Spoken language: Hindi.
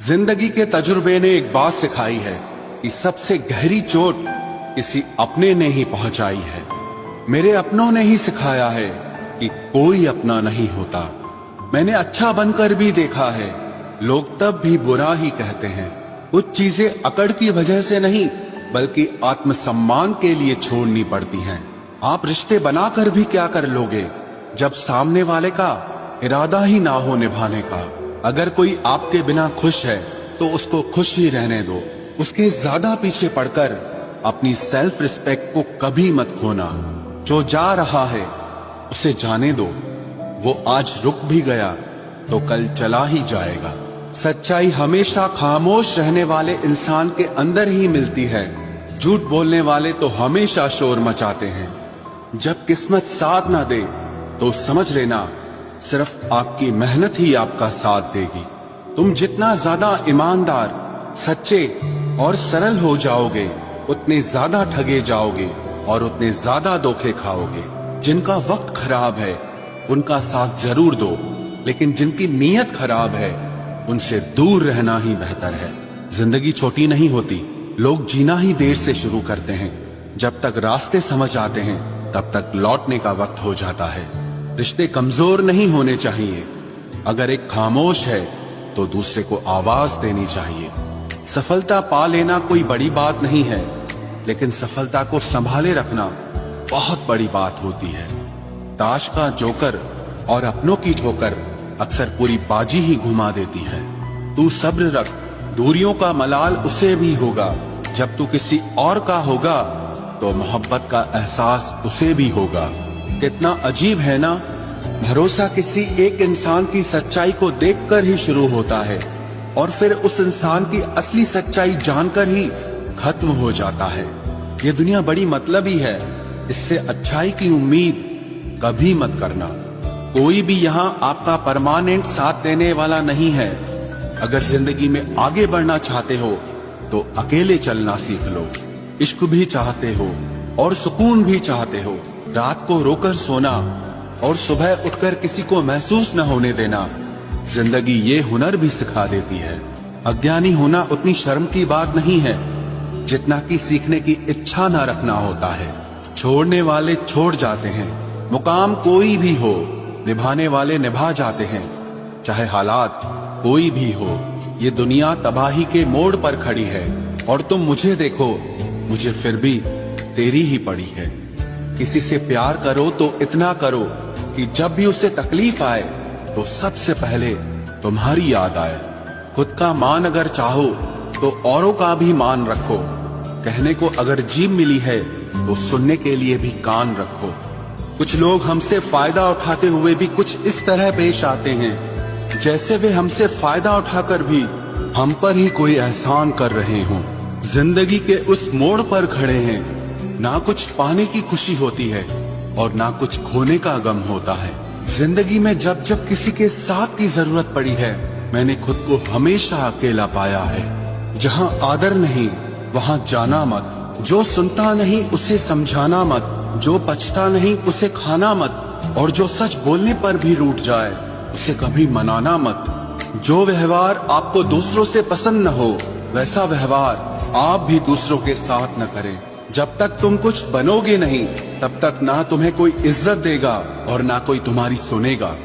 जिंदगी के तजुर्बे ने एक बात सिखाई है कि सबसे गहरी चोट किसी अपने ने ही पहुंचाई है। मेरे अपनों ने ही सिखाया है कि कोई अपना नहीं होता। मैंने अच्छा बनकर भी देखा है, लोग तब भी बुरा ही कहते हैं। कुछ चीजें अकड़ की वजह से नहीं बल्कि आत्मसम्मान के लिए छोड़नी पड़ती हैं। आप रिश्ते बनाकर भी क्या कर लोगे जब सामने वाले का इरादा ही ना हो निभाने का। अगर कोई आपके बिना खुश है तो उसको खुश ही रहने दो। उसके ज्यादा पीछे पड़कर अपनी सेल्फ रिस्पेक्ट को कभी मत खोना। जो जा रहा है उसे जाने दो, वो आज रुक भी गया तो कल चला ही जाएगा। सच्चाई हमेशा खामोश रहने वाले इंसान के अंदर ही मिलती है। झूठ बोलने वाले तो हमेशा शोर मचाते हैं। जब किस्मत साथ ना दे तो समझ लेना सिर्फ आपकी मेहनत ही आपका साथ देगी। तुम जितना ज्यादा ईमानदार, सच्चे और सरल हो जाओगे उतने ज्यादा ठगे जाओगे और उतने ज्यादा धोखे खाओगे। जिनका वक्त खराब है उनका साथ जरूर दो, लेकिन जिनकी नीयत खराब है उनसे दूर रहना ही बेहतर है। जिंदगी छोटी नहीं होती, लोग जीना ही देर से शुरू करते हैं। जब तक रास्ते समझ आते हैं तब तक लौटने का वक्त हो जाता है। रिश्ते कमजोर नहीं होने चाहिए। अगर एक खामोश है तो दूसरे को आवाज देनी चाहिए। सफलता पा लेना कोई बड़ी बात नहीं है, लेकिन सफलता को संभाले रखना बहुत बड़ी बात होती है। ताश का जोकर और अपनों की ठोकर अक्सर पूरी बाजी ही घुमा देती है। तू सब्र रख, दूरियों का मलाल उसे भी होगा। जब तू किसी और का होगा तो मोहब्बत का एहसास उसे भी होगा। कितना अजीब है ना, भरोसा किसी एक इंसान की सच्चाई को देखकर ही शुरू होता है और फिर उस इंसान की असली सच्चाई जानकर ही खत्म हो जाता है। ये दुनिया बड़ी मतलबी है, इससे अच्छाई की उम्मीद कभी मत करना। कोई भी यहाँ आपका परमानेंट साथ देने वाला नहीं है। अगर जिंदगी में आगे बढ़ना चाहते हो तो अकेले चलना सीख लो। इश्क भी चाहते हो और सुकून भी चाहते हो, रात को रोकर सोना और सुबह उठकर किसी को महसूस न होने देना जिंदगी ये हुनर भी सिखा देती है। अज्ञानी होना उतनी शर्म की बात नहीं है जितना कि सीखने की इच्छा न रखना होता है। छोड़ने वाले छोड़ जाते हैं, मुकाम कोई भी हो, निभाने वाले निभा जाते हैं। चाहे हालात कोई भी हो, ये दुनिया तबाही के मोड़ पर खड़ी है और तुम मुझे देखो, मुझे फिर भी तेरी ही पड़ी है। किसी से प्यार करो तो इतना करो कि जब भी उसे तकलीफ आए तो सबसे पहले तुम्हारी याद आए। खुद का मान अगर चाहो तो औरों का भी मान रखो। कहने को अगर जीभ मिली है तो सुनने के लिए भी कान रखो। कुछ लोग हमसे फायदा उठाते हुए भी कुछ इस तरह पेश आते हैं जैसे वे हमसे फायदा उठाकर भी हम पर ही कोई एहसान कर रहे हों। जिंदगी के उस मोड़ पर खड़े हैं, ना कुछ पाने की खुशी होती है और ना कुछ खोने का गम होता है। जिंदगी में जब जब किसी के साथ की जरूरत पड़ी है मैंने खुद को हमेशा अकेला पाया है। जहाँ आदर नहीं वहाँ जाना मत, जो सुनता नहीं उसे समझाना मत, जो पछता नहीं उसे खाना मत और जो सच बोलने पर भी रूठ जाए उसे कभी मनाना मत। जो व्यवहार आपको दूसरों से पसंद न हो वैसा व्यवहार आप भी दूसरों के साथ न करें। जब तक तुम कुछ बनोगे नहीं तब तक ना तुम्हें कोई इज्जत देगा और ना कोई तुम्हारी सुनेगा।